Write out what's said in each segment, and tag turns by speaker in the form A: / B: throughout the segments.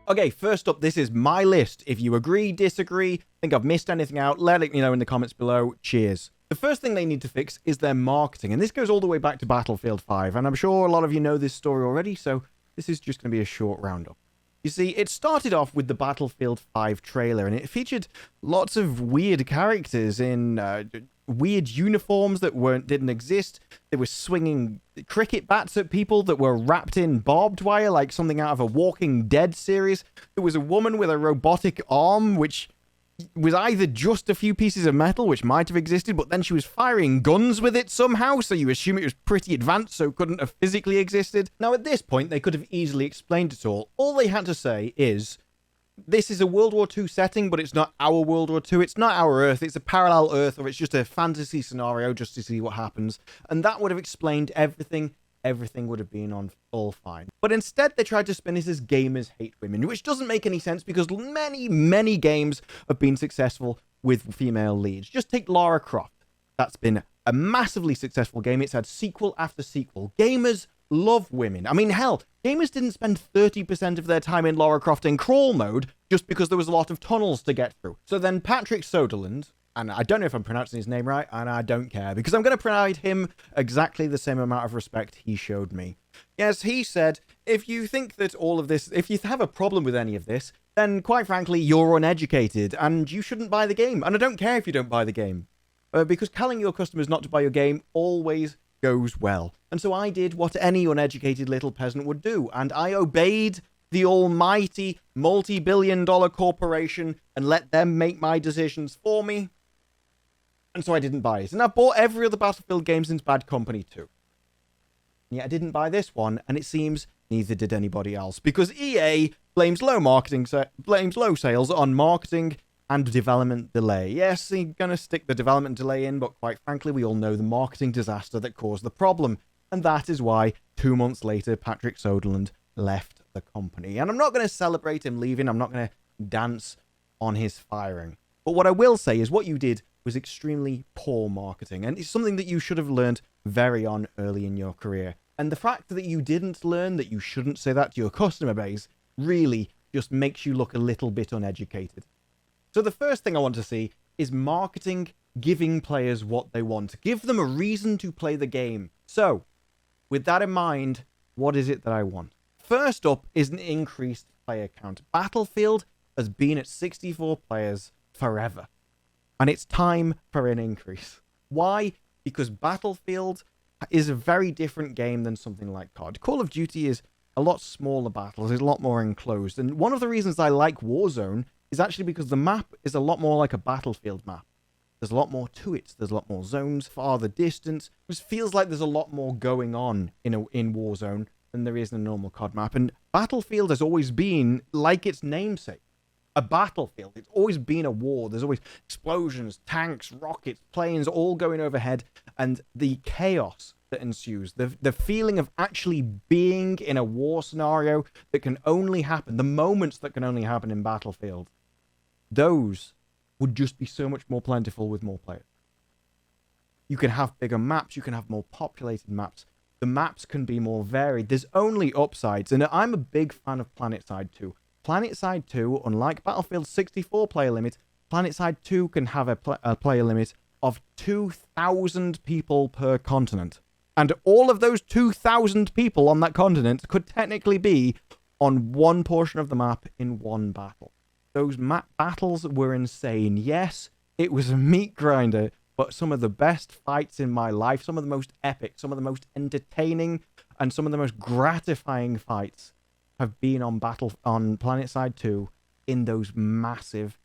A: Okay, first up, this is my list. If you agree, disagree, think I've missed anything out, let me know in the comments below. Cheers. The first thing they need to fix is their marketing, and this goes all the way back to Battlefield 5, and I'm sure a lot of you know this story already, so this is just going to be a short roundup. You see, it started off with the Battlefield 5 trailer, and it featured lots of weird characters in weird uniforms that didn't exist. They were swinging cricket bats at people that were wrapped in barbed wire like something out of a Walking Dead series. There was a woman with a robotic arm, which was either just a few pieces of metal, which might have existed, but then she was firing guns with it somehow, so you assume it was pretty advanced, so it couldn't have physically existed. Now, at this point, they could have easily explained it all. All they had to say is, this is a World War II setting, but it's not our World War II. It's not our Earth. It's a parallel Earth, or it's just a fantasy scenario just to see what happens. And that would have explained everything. Everything would have been on all fine. But instead, they tried to spin it as gamers hate women, which doesn't make any sense because many games have been successful with female leads. Just take Lara Croft. That's been a massively successful game. It's had sequel after sequel. Gamers love women. I mean, hell, gamers didn't spend 30% of their time in Lara Croft in crawl mode just because there was a lot of tunnels to get through. So then Patrick Soderland, and I don't know if I'm pronouncing his name right, and I don't care, because I'm going to provide him exactly the same amount of respect he showed me. Yes, he said, if you think that all of this, if you have a problem with any of this, then quite frankly, you're uneducated, and you shouldn't buy the game. And I don't care if you don't buy the game, because telling your customers not to buy your game always goes well. And so I did what any uneducated little peasant would do, and I obeyed the almighty multi-billion-dollar corporation and let them make my decisions for me. And so I didn't buy it. And I've bought every other Battlefield game since Bad Company 2. And yet I didn't buy this one, and it seems neither did anybody else, because EA blames low sales on marketing and development delay. Yes, they're going to stick the development delay in, but quite frankly, we all know the marketing disaster that caused the problem. And that is why 2 months later, Patrick Soderland left the company. And I'm not going to celebrate him leaving. I'm not going to dance on his firing. But what I will say is what you did was extremely poor marketing. And it's something that you should have learned very early in your career. And the fact that you didn't learn that you shouldn't say that to your customer base really just makes you look a little bit uneducated. So the first thing I want to see is marketing giving players what they want. Give them a reason to play the game. So, with that in mind, what is it that I want? First up is an increased player count. Battlefield has been at 64 players forever. And it's time for an increase. Why? Because Battlefield is a very different game than something like COD. Call of Duty is a lot smaller battles, is a lot more enclosed. And one of the reasons I like Warzone is actually because the map is a lot more like a Battlefield map. There's a lot more to it. There's a lot more zones, farther distance. It just feels like there's a lot more going on in Warzone than there is in a normal COD map. And Battlefield has always been, like its namesake, a battlefield. It's always been a war. There's always explosions, tanks, rockets, planes all going overhead, and the chaos that ensues, the feeling of actually being in a war scenario that can only happen, the moments that can only happen in Battlefield, those would just be so much more plentiful with more players. You can have bigger maps, you can have more populated maps, the maps can be more varied. There's only upsides, and I'm a big fan of PlanetSide 2. PlanetSide 2, unlike Battlefield's 64 player limit, PlanetSide 2 can have a player limit of 2,000 people per continent. And all of those 2,000 people on that continent could technically be on one portion of the map in one battle. Those map battles were insane. Yes, it was a meat grinder, but some of the best fights in my life, some of the most epic, some of the most entertaining, and some of the most gratifying fights have been on PlanetSide 2 in those massive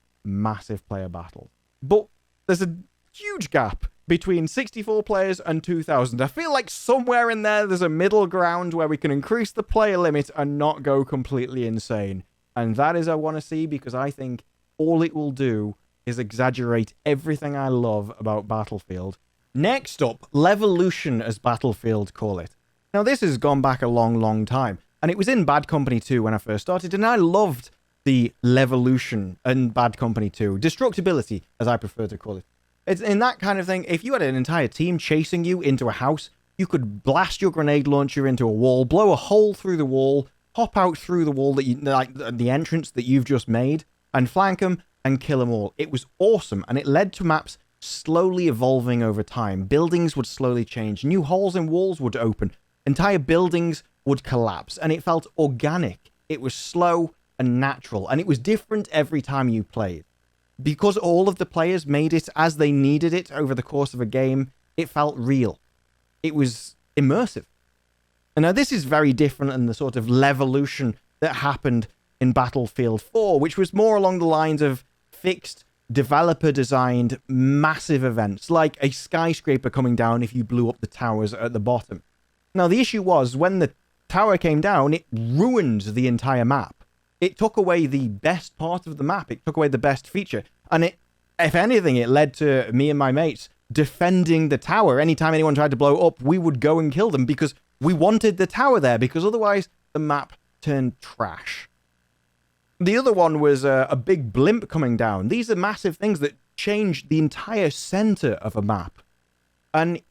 A: player battles. But there's a huge gap between 64 players and 2,000. I feel like somewhere in there's a middle ground where we can increase the player limit and not go completely insane. And that is I want to see, because I think all it will do is exaggerate everything I love about Battlefield. Next up, Levolution, as Battlefield call it. Now, this has gone back a long time, and it was in Bad Company 2 when I first started, and I loved the Levolution in Bad Company 2. Destructibility, as I prefer to call it. It's in that kind of thing. If you had an entire team chasing you into a house, you could blast your grenade launcher into a wall, blow a hole through the wall, hop out through the wall that you like, the entrance that you've just made, and flank them and kill them all. It was awesome, and it led to maps slowly evolving over time. Buildings would slowly change, new holes in walls would open, entire buildings would collapse, and it felt organic. It was slow and natural, and it was different every time you played. Because all of the players made it as they needed it over the course of a game, it felt real. It was immersive. And now this is very different than the sort of Levolution that happened in Battlefield 4, which was more along the lines of fixed, developer-designed massive events, like a skyscraper coming down if you blew up the towers at the bottom. Now, the issue was, when the tower came down, it ruined the entire map. It took away the best part of the map. It took away the best feature. And it, if anything, it led to me and my mates defending the tower. Anytime anyone tried to blow up, we would go and kill them because we wanted the tower there, because otherwise the map turned trash. The other one was a big blimp coming down. These are massive things that change the entire center of a map. And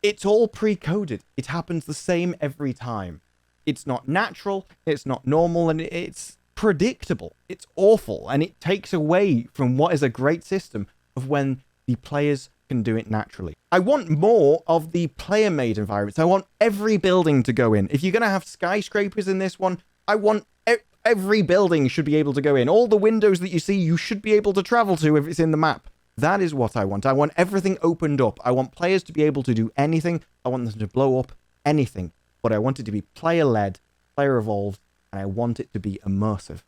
A: it's all pre-coded. It happens the same every time. It's not natural, it's not normal, and it's predictable. It's awful, and it takes away from what is a great system of when the players can do it naturally. I want more of the player-made environments. I want every building to go in. If you're going to have skyscrapers in this one, I want every building should be able to go in. All the windows that you see, you should be able to travel to if it's in the map. That is what I want. I want everything opened up. I want players to be able to do anything. I want them to blow up anything. But I want it to be player-led, player-evolved, and I want it to be immersive.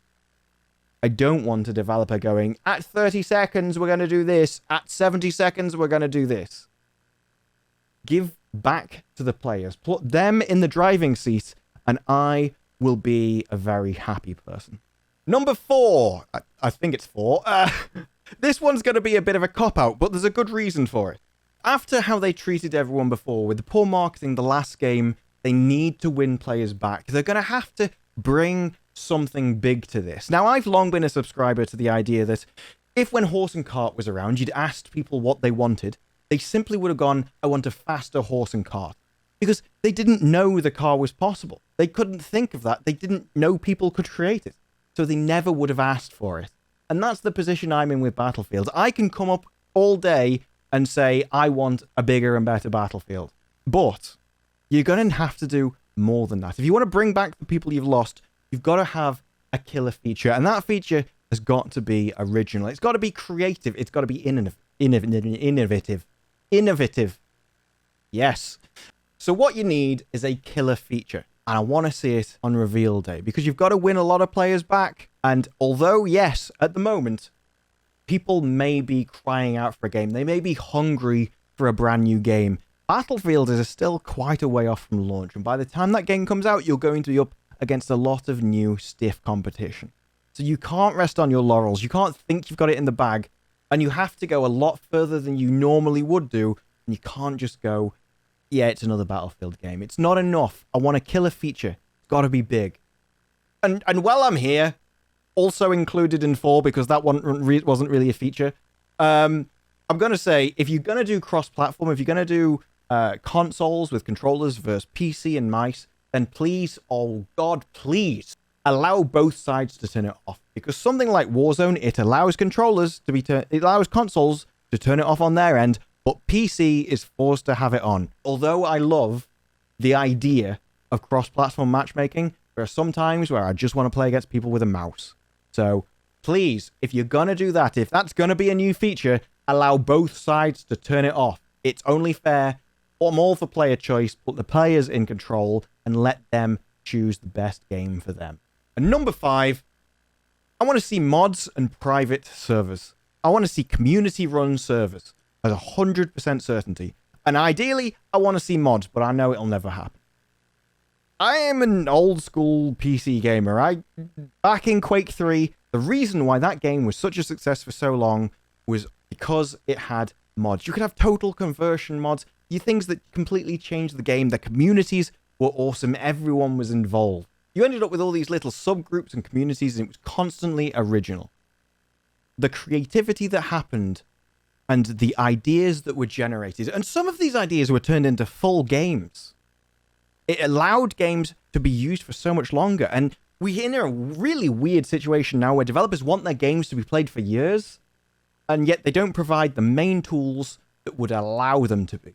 A: I don't want a developer going, at 30 seconds, we're going to do this. At 70 seconds, we're going to do this. Give back to the players. Put them in the driving seat, and I will be a very happy person. Number 4. I think it's 4. This one's going to be a bit of a cop-out, but there's a good reason for it. After how they treated everyone before, with the poor marketing the last game, they need to win players back. They're going to have to bring something big to this. Now, I've long been a subscriber to the idea that if when Horse and Cart was around, you'd asked people what they wanted, they simply would have gone, I want a faster Horse and Cart. Because they didn't know the car was possible. They couldn't think of that. They didn't know people could create it. So they never would have asked for it. And that's the position I'm in with Battlefield. I can come up all day and say, I want a bigger and better Battlefield. But you're going to have to do more than that. If you want to bring back the people you've lost, you've got to have a killer feature. And that feature has got to be original. It's got to be creative. It's got to be innovative. Yes. So what you need is a killer feature. And I want to see it on reveal day, because you've got to win a lot of players back. And although, yes, at the moment, people may be crying out for a game, they may be hungry for a brand new game, Battlefield is still quite a way off from launch. And by the time that game comes out, you're going to be up against a lot of new, stiff competition. So you can't rest on your laurels. You can't think you've got it in the bag. And you have to go a lot further than you normally would do. And you can't just go, yeah, it's another Battlefield game. It's not enough. I want a killer feature. It's got to be big. And while I'm here, also included in 4, because that one wasn't really a feature, I'm going to say, if you're going to do cross-platform, if you're going to do consoles with controllers versus PC and mice, then please, oh God, please, allow both sides to turn it off. Because something like Warzone, it allows consoles to turn it off on their end, but PC is forced to have it on. Although I love the idea of cross-platform matchmaking, there are some times where I just want to play against people with a mouse. So please, if you're going to do that, if that's going to be a new feature, allow both sides to turn it off. It's only fair. I'm all for player choice, put the players in control and let them choose the best game for them. And number 5, I want to see mods and private servers. I want to see community-run servers as 100% certainty. And ideally, I want to see mods, but I know it'll never happen. I am an old-school PC gamer. Back in Quake 3, the reason why that game was such a success for so long was because it had mods. You could have total conversion mods, things that completely changed the game. The communities were awesome. Everyone was involved. You ended up with all these little subgroups and communities, and it was constantly original. The creativity that happened and the ideas that were generated, and some of these ideas were turned into full games. It allowed games to be used for so much longer. And we're in a really weird situation now where developers want their games to be played for years, and yet they don't provide the main tools that would allow them to be.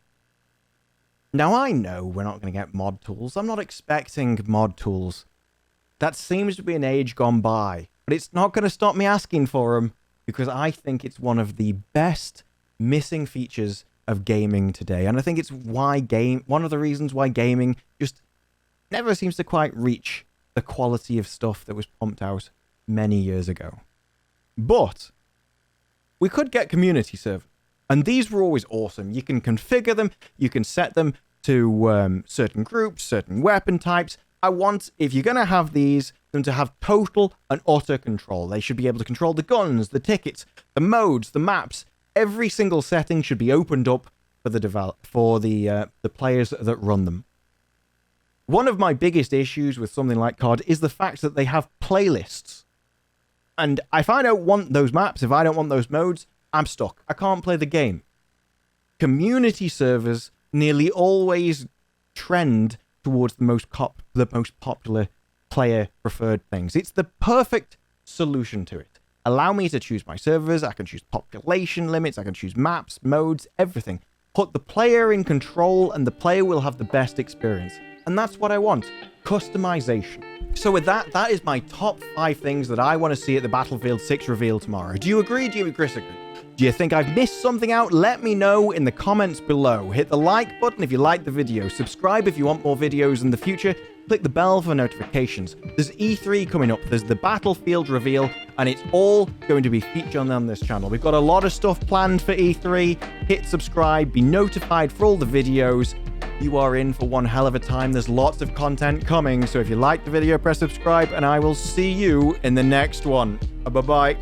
A: Now, I know we're not going to get mod tools. I'm not expecting mod tools. That seems to be an age gone by. But it's not going to stop me asking for them, because I think it's one of the best missing features of gaming today. And I think it's one of the reasons why gaming just never seems to quite reach the quality of stuff that was pumped out many years ago. But we could get community servers. And these were always awesome. You can configure them. You can set them to certain groups, certain weapon types. I want, if you're going to have these, them to have total and utter control. They should be able to control the guns, the tickets, the modes, the maps. Every single setting should be opened up for the players that run them. One of my biggest issues with something like COD is the fact that they have playlists. And if I don't want those maps, if I don't want those modes, I'm stuck. I can't play the game. Community servers nearly always trend towards the most popular player-preferred things. It's the perfect solution to it. Allow me to choose my servers. I can choose population limits. I can choose maps, modes, everything. Put the player in control, and the player will have the best experience. And that's what I want. Customization. So with that is my top 5 things that I want to see at the Battlefield 6 reveal tomorrow. Do you agree? Do you disagree? Do you think I've missed something out? Let me know in the comments below. Hit the like button if you liked the video. Subscribe if you want more videos in the future. Click the bell for notifications. There's E3 coming up. There's the Battlefield reveal, and it's all going to be featured on this channel. We've got a lot of stuff planned for E3. Hit subscribe. Be notified for all the videos. You are in for one hell of a time. There's lots of content coming. So if you liked the video, press subscribe, and I will see you in the next one. Bye-bye.